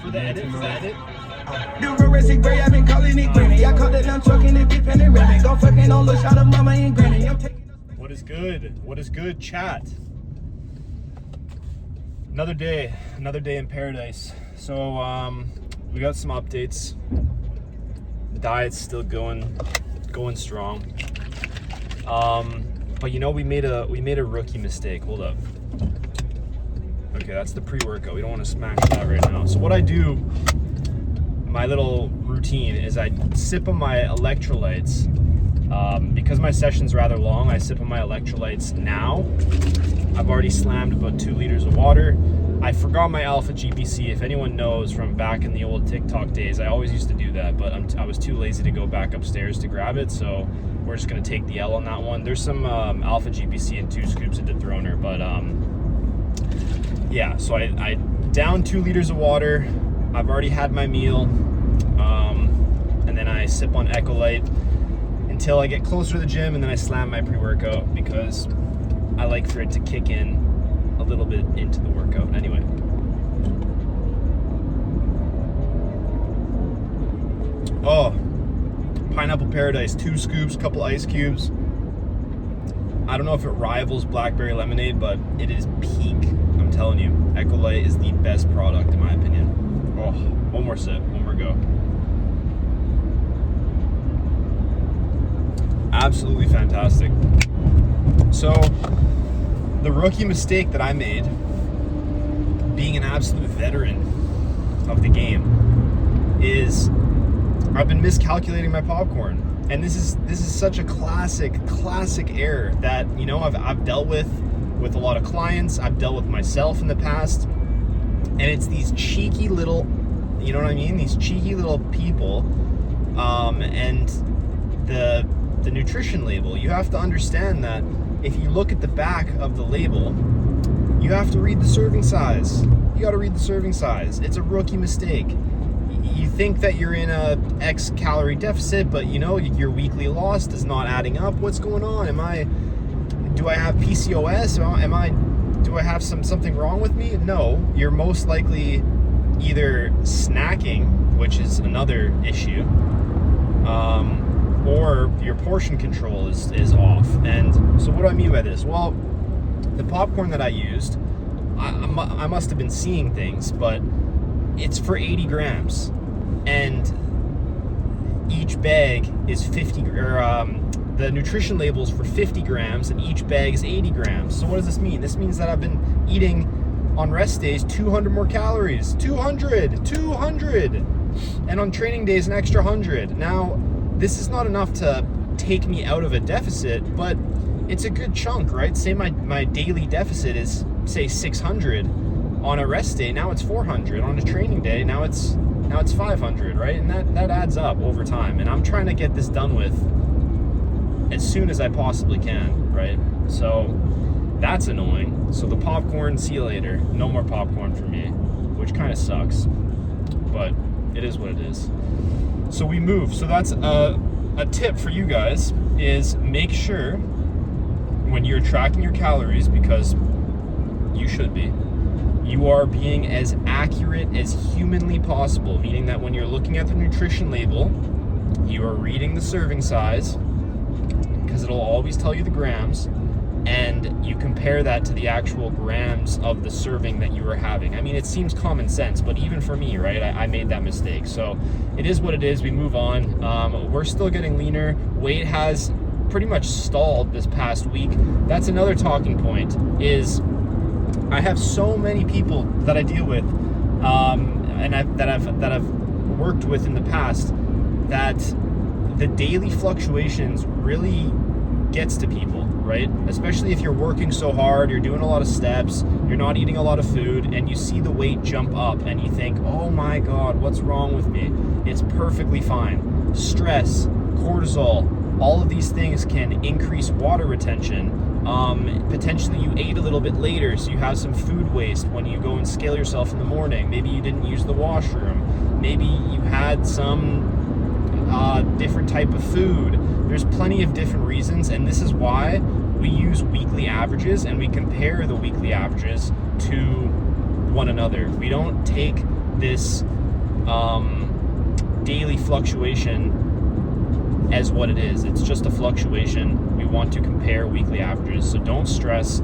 For the edit, for the edit. The real racing gray, I've been calling it granny. I caught that damn truck in the deep and ramming. Go fucking on, look shot of mama and granny. I'm taking. What is good? What is good, chat? Another day in paradise. So we got some updates. The diet's still going strong. But you know, we made a rookie mistake. Hold up. Okay, that's the pre-workout. We don't want to smash that right now. So what I do, my little routine, is I sip on my electrolytes. Because my session's rather long, I sip on my electrolytes now. I've already slammed about 2 liters of water. I forgot my alpha GPC. If anyone knows from back in the old TikTok days, I always used to do that, but I was too lazy to go back upstairs to grab it, so we're just gonna take the L on that one. There's some alpha GPC and 2 scoops of Dethroner, but yeah, so I downed 2 liters of water. I've already had my meal, and then I sip on EKKOLITE until I get closer to the gym, and then I slam my pre-workout because I like for it to kick in a little bit into the workout. Anyway. Oh, Pineapple Paradise, 2 scoops, couple ice cubes. I don't know if it rivals Blackberry Lemonade, but it is peak. I'm telling you, EKKOLITE is the best product in my opinion. Oh, one more sip, one more go. Absolutely fantastic. So, the rookie mistake that I made, being an absolute veteran of the game, is I've been miscalculating my popcorn. And this is such a classic error that, you know, I've dealt with a lot of clients. I've dealt with myself in the past. And it's these cheeky little, you know what I mean? These cheeky little people, and the nutrition label. You have to understand that if you look at the back of the label, you have to read the serving size. You got to read the serving size. It's a rookie mistake. You think that you're in a X calorie deficit, but you know your weekly loss is not adding up. What's going on? Do I have PCOS? Do I have something wrong with me? No, you're most likely either snacking, which is another issue, or your portion control is off. And so what do I mean by this? Well, the popcorn that I used, I must have been seeing things, but it's for 80 grams. And each bag is 50, or the nutrition label is for 50 grams, and each bag is 80 grams. So what does this mean? This means that I've been eating on rest days 200 more calories. 200! And on training days, an extra 100. Now, this is not enough to take me out of a deficit, but it's a good chunk, right? Say my daily deficit is, say, 600 on a rest day. Now it's 400 on a training day. Now it's 500, right? And that adds up over time. And I'm trying to get this done with as soon as I possibly can, right? So that's annoying. So the popcorn, see you later. No more popcorn for me, which kind of sucks, but it is what it is. So we move. So that's a tip for you guys, is make sure when you're tracking your calories, because you should be, you are being as accurate as humanly possible, meaning that when you're looking at the nutrition label, you are reading the serving size, because it'll always tell you the grams, and you compare that to the actual grams of the serving that you are having. I mean, it seems common sense, but even for me, right, I made that mistake. So it is what it is. We move on. We're still getting leaner. Weight has pretty much stalled this past week. That's another talking point, is I have so many people that I deal with, and that I've worked with in the past, that the daily fluctuations really gets to people, right? Especially if you're working so hard, you're doing a lot of steps, you're not eating a lot of food, and you see the weight jump up and you think, oh my God, what's wrong with me? It's perfectly fine. Stress, cortisol, all of these things can increase water retention. Potentially you ate a little bit later, so you have some food waste when you go and scale yourself in the morning. Maybe you didn't use the washroom. Maybe you had some different type of food. There's plenty of different reasons, and this is why we use weekly averages and we compare the weekly averages to one another. We don't take this daily fluctuation as what it is. It's just a fluctuation. We want to compare weekly averages, so don't stress.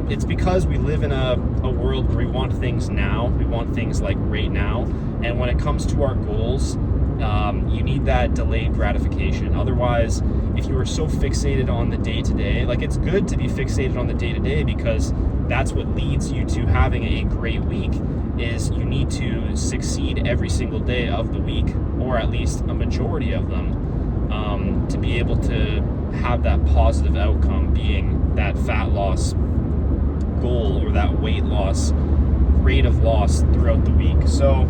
It's because we live in a world where we want things now. We want things like right now, and when it comes to our goals, you need that delayed gratification. Otherwise, if you are so fixated on the day-to-day, like, it's good to be fixated on the day-to-day because that's what leads you to having a great week. Is you need to succeed every single day of the week, or at least a majority of them, to be able to have that positive outcome, being that fat loss goal or that weight loss rate of loss throughout the week. So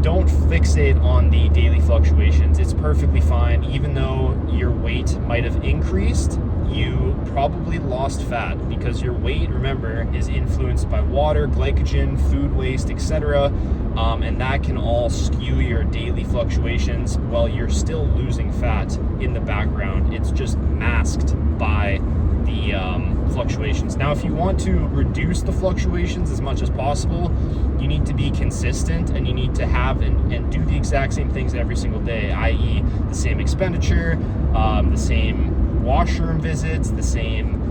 don't fixate on the daily fluctuations. It's perfectly fine. Even though your weight might have increased, you probably lost fat, because your weight, remember, is influenced by water, glycogen, food waste, etc. And that can all skew your daily fluctuations while you're still losing fat in the background. It's just masked by the fluctuations. Now, if you want to reduce the fluctuations as much as possible, you need to be consistent, and you need to have and do the exact same things every single day, i.e. the same expenditure, the same washroom visits, the same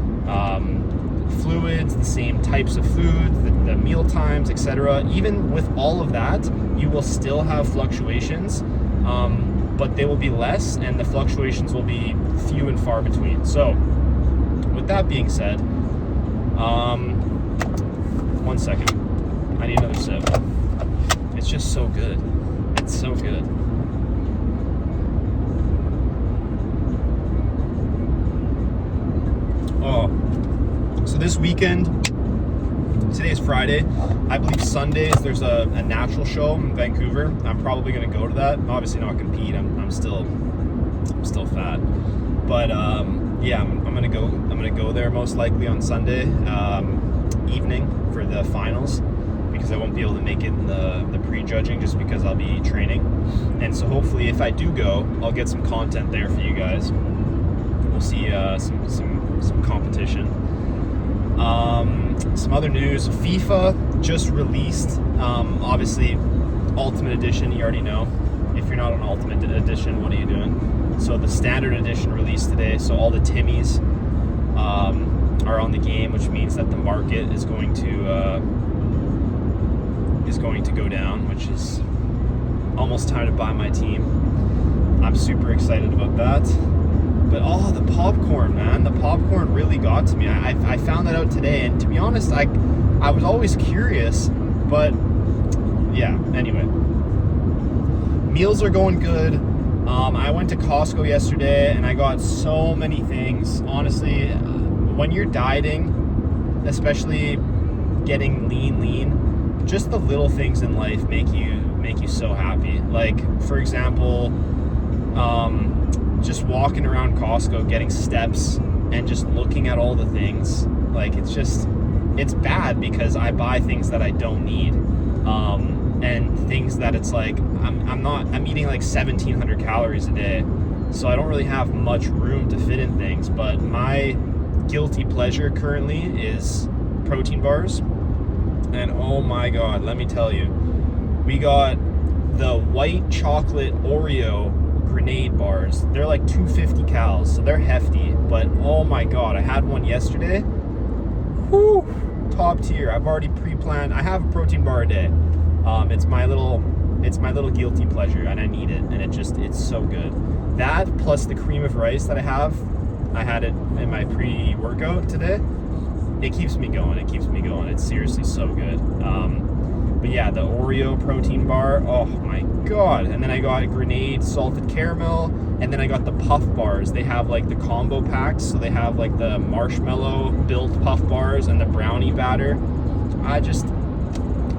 fluids, the same types of foods, the meal times, etc. Even with all of that, you will still have fluctuations, but they will be less, and the fluctuations will be few and far between. So with that being said, 1 second, I need another sip. It's just so good. It's so good. Oh, so this weekend, today's Friday, I believe Sundays there's a natural show in Vancouver. I'm probably going to go to that. Obviously not compete. I'm still fat, but yeah, I'm gonna go there most likely on Sunday evening for the finals, because I won't be able to make it in the pre-judging just because I'll be training. And so hopefully, if I do go, I'll get some content there for you guys. We'll see some competition. Some other news: FIFA just released, obviously, Ultimate Edition. You already know. If you're not on Ultimate Edition, what are you doing? So the Standard Edition released today. So all the Timmies are on the game, which means that the market is going to go down, which is almost time to buy my team. I'm super excited about that. But the popcorn, man, the popcorn really got to me. I found that out today, and to be honest, I was always curious, but yeah. Anyway, meals are going good. I went to Costco yesterday, and I got so many things. Honestly, when you're dieting, especially getting lean, just the little things in life make you so happy. Like, for example, just walking around Costco, getting steps, and just looking at all the things. Like, it's bad because I buy things that I don't need, and things that it's like I'm eating like 1,700 calories a day, so I don't really have much room to fit in things. But my guilty pleasure currently is protein bars, and oh my god, let me tell you, we got the white chocolate Oreo grenade bars. They're like 250 calories, so they're hefty, but oh my god, I had one yesterday. Whew, top tier. I've already pre-planned. I have a protein bar a day. It's my little guilty pleasure, and I need it, and it's so good. That plus the cream of rice that I had it in my pre-workout today. It keeps me going. It's seriously so good. But yeah, the Oreo protein bar, oh my god. And then I got a grenade salted caramel, and then I got the puff bars. They have like the combo packs, so they have like the marshmallow built puff bars and the brownie batter. I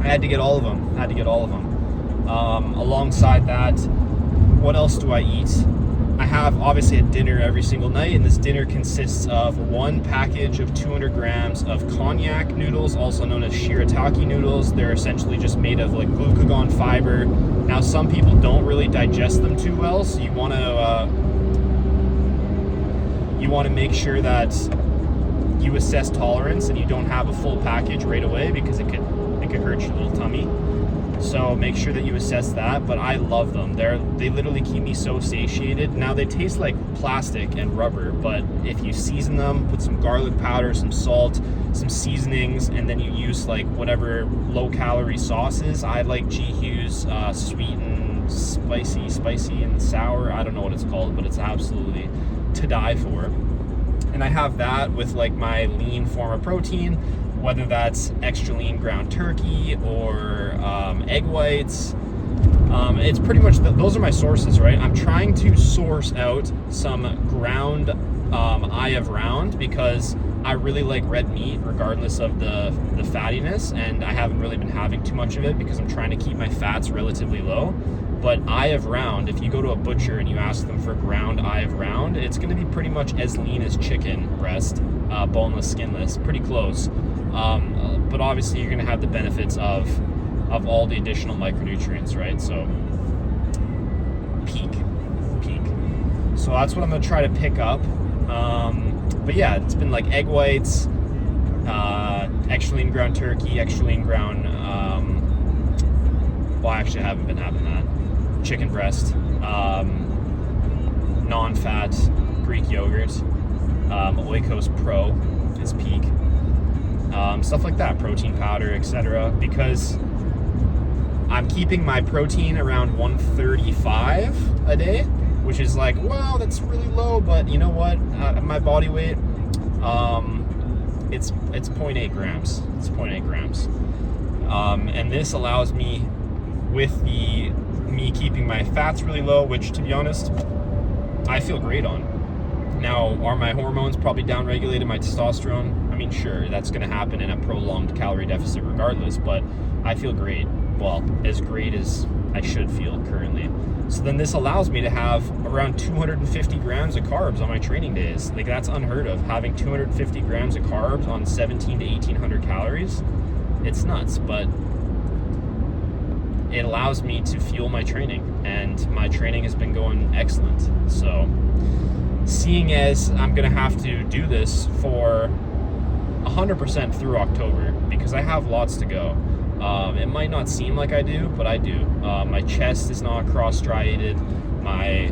had to get all of them. Alongside that, what else do I eat? I have obviously a dinner every single night, and this dinner consists of one package of 200 grams of cognac noodles, also known as shirataki noodles. They're essentially just made of like glucagon fiber. Now, some people don't really digest them too well, so you want to make sure that you assess tolerance and you don't have a full package right away, because it could like it hurts your little tummy. So make sure that you assess that. But I love them. They literally keep me so satiated. Now they taste like plastic and rubber, but if you season them, put some garlic powder, some salt, some seasonings, and then you use like whatever low calorie sauces. I like G Hughes sweet and spicy and sour. I don't know what it's called, but it's absolutely to die for. And I have that with like my lean form of protein, whether that's extra lean ground turkey or egg whites. It's pretty much, those are my sources, right? I'm trying to source out some ground eye of round because I really like red meat regardless of the fattiness, and I haven't really been having too much of it because I'm trying to keep my fats relatively low. But eye of round, if you go to a butcher and you ask them for ground eye of round, it's going to be pretty much as lean as chicken breast, boneless, skinless, pretty close. But obviously you're going to have the benefits of all the additional micronutrients, right? So peak. So that's what I'm going to try to pick up. But yeah, it's been like egg whites, extra lean ground turkey, extra lean ground, well, I actually haven't been having that. Chicken breast, non-fat Greek yogurt, Oikos Pro is peak. Stuff like that, protein powder, etc. Because I'm keeping my protein around 135 a day, which is like, wow, that's really low, but you know what? My body weight, it's 0.8 grams. It's 0.8 grams. And this allows me, with me keeping my fats really low, which to be honest, I feel great on. Now, are my hormones probably downregulated, my testosterone? I mean, sure, that's going to happen in a prolonged calorie deficit regardless, but I feel great. Well, as great as I should feel currently. So then this allows me to have around 250 grams of carbs on my training days. Like, that's unheard of, having 250 grams of carbs on 17 to 1800 calories. It's nuts, but it allows me to fuel my training, and my training has been going excellent. So seeing as I'm gonna have to do this for 100% through October, because I have lots to go. It might not seem like I do, but I do. My chest is not cross-striated. My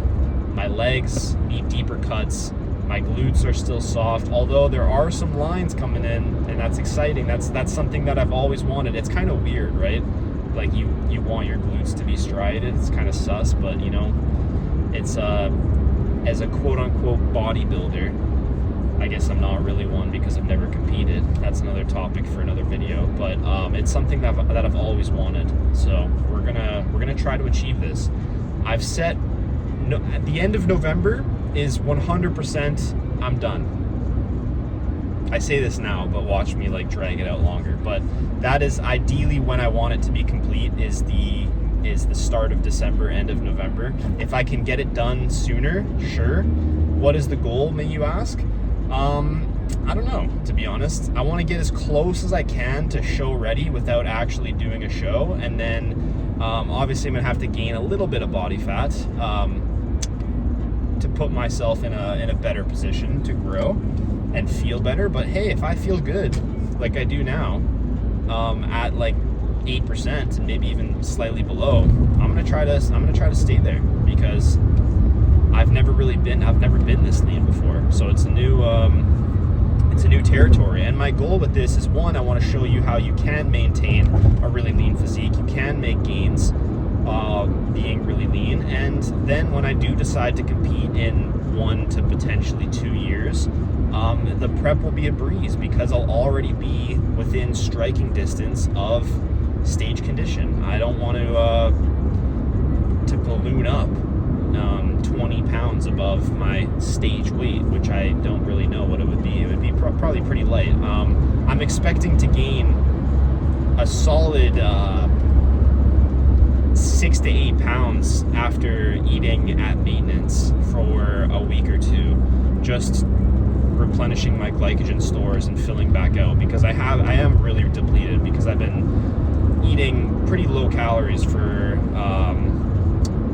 legs need deeper cuts. My glutes are still soft, although there are some lines coming in, and that's exciting. That's something that I've always wanted. It's kind of weird, right? Like you want your glutes to be striated. It's kind of sus, but you know, it's as a quote-unquote bodybuilder, I guess I'm not really one because I've never competed. That's another topic for another video, but it's something that I've always wanted. So we're gonna try to achieve this. I've set at the end of November is 100%. I'm done. I say this now, but watch me like drag it out longer. But that is ideally when I want it to be complete, is the start of December, end of November. If I can get it done sooner, sure. What is the goal, may you ask? I don't know, to be honest. I want to get as close as I can to show ready without actually doing a show, and then obviously I'm gonna have to gain a little bit of body fat to put myself in a better position to grow and feel better. But hey, if I feel good like I do now, at like 8% and maybe even slightly below, I'm gonna try to stay there, because I've never been this lean before. So it's a new territory. And my goal with this is, one, I want to show you how you can maintain a really lean physique. You can make gains being really lean, and then when I do decide to compete in 1 to potentially 2 years, the prep will be a breeze, because I'll already be within striking distance of stage condition. I don't want to balloon up 20 pounds above my stage weight, which I don't really know what it would be. It would be probably pretty light. I'm expecting to gain a solid 6 to 8 pounds after eating at maintenance for a week or two, just replenishing my glycogen stores and filling back out, because I am really depleted, because I've been eating pretty low calories for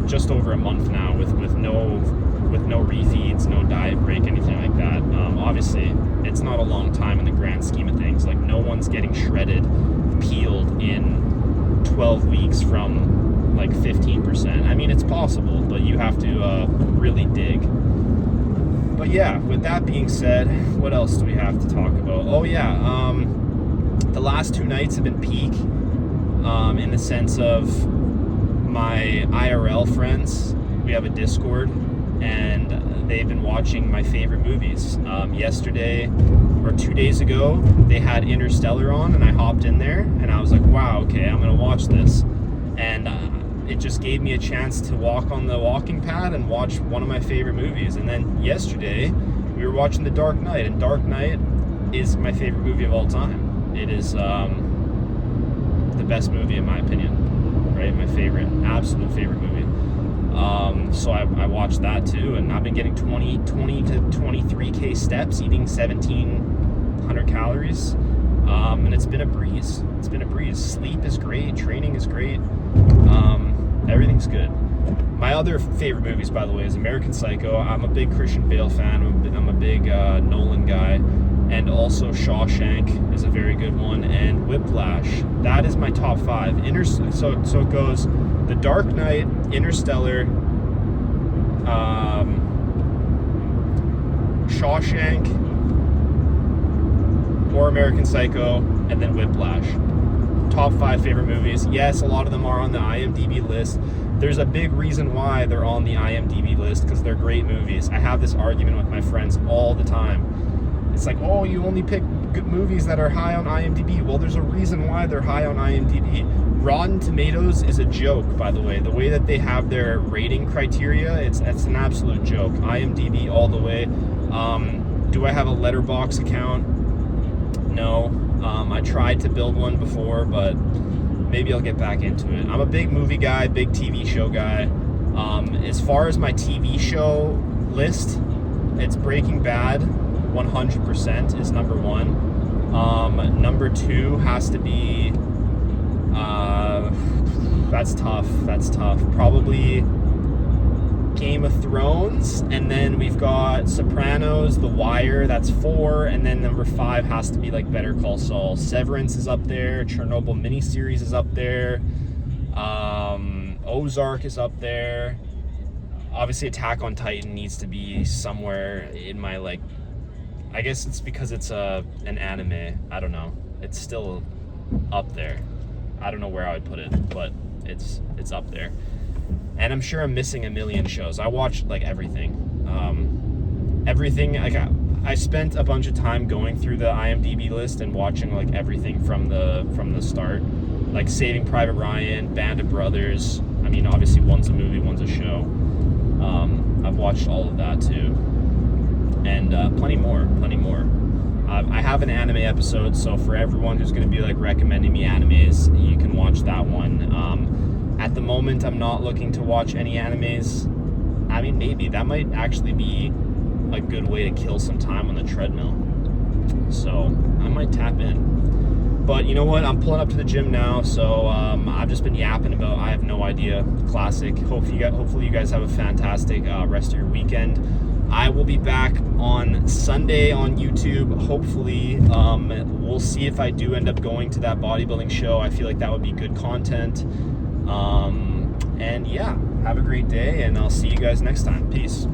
just over a month now, with no refeeds, no diet break, anything like that. Obviously it's not a long time in the grand scheme of things. Like, no one's getting shredded peeled in 12 weeks from like 15%. I mean, it's possible, but you have to really dig. But yeah, with that being said, what else do we have to talk about? Oh yeah, the last 2 nights have been peak in the sense of my IRL friends. We have a Discord, and they've been watching my favorite movies. Yesterday, or 2 days ago, they had Interstellar on, and I hopped in there, and I was like, wow, okay, I'm gonna watch this. And it just gave me a chance to walk on the walking pad and watch one of my favorite movies. And then yesterday, we were watching The Dark Knight, and Dark Knight is my favorite movie of all time. It is the best movie in my opinion, right? My favorite, absolute favorite movie. So I watched that too, and I've been getting 20 to 23K steps, eating 1,700 calories. And it's been a breeze. It's been a breeze. Sleep is great. Training is great. Everything's good. My other favorite movies, by the way, is American Psycho. I'm a big Christian Bale fan. I'm a big Nolan guy. And also Shawshank is a very good one. And Whiplash. That is my top 5. So it goes The Dark Knight, Interstellar, Shawshank, or American Psycho, and then Whiplash. Top 5 favorite movies. Yes, a lot of them are on the IMDb list. There's a big reason why they're on the IMDb list, because they're great movies. I have this argument with my friends all the time. It's like, oh, you only pick good movies that are high on IMDb. Well, there's a reason why they're high on IMDb. Rotten Tomatoes is a joke, by the way. The way that they have their rating criteria, it's an absolute joke. IMDb all the way. Do I have a Letterboxd account? No. I tried to build one before, but maybe I'll get back into it. I'm a big movie guy, big TV show guy. As far as my TV show list, it's Breaking Bad, 100% is number 1. Number 2 has to be, that's tough. Probably Game of Thrones, and then we've got Sopranos, The Wire, that's 4, and then number 5 has to be like Better Call Saul. Severance is up there, Chernobyl miniseries is up there, Ozark is up there. Obviously Attack on Titan needs to be somewhere in my, like, I guess it's because it's an anime, I don't know, it's still up there. I don't know where I would put it, but it's up there. And I'm sure I'm missing a million shows. I watched like everything. Like I spent a bunch of time going through the IMDb list and watching like everything from the start. Like Saving Private Ryan, Band of Brothers. I mean, obviously one's a movie, one's a show. I've watched all of that too. And plenty more. I have an anime episode, so for everyone who's going to be like recommending me animes, you can watch that one. At the moment, I'm not looking to watch any animes. I mean, maybe that might actually be a good way to kill some time on the treadmill. So I might tap in. But you know what? I'm pulling up to the gym now, so I've just been yapping about I have no idea. Classic. Hopefully you guys have a fantastic rest of your weekend. I will be back on Sunday on YouTube. Hopefully, we'll see if I do end up going to that bodybuilding show. I feel like that would be good content. And yeah, have a great day, and I'll see you guys next time. Peace.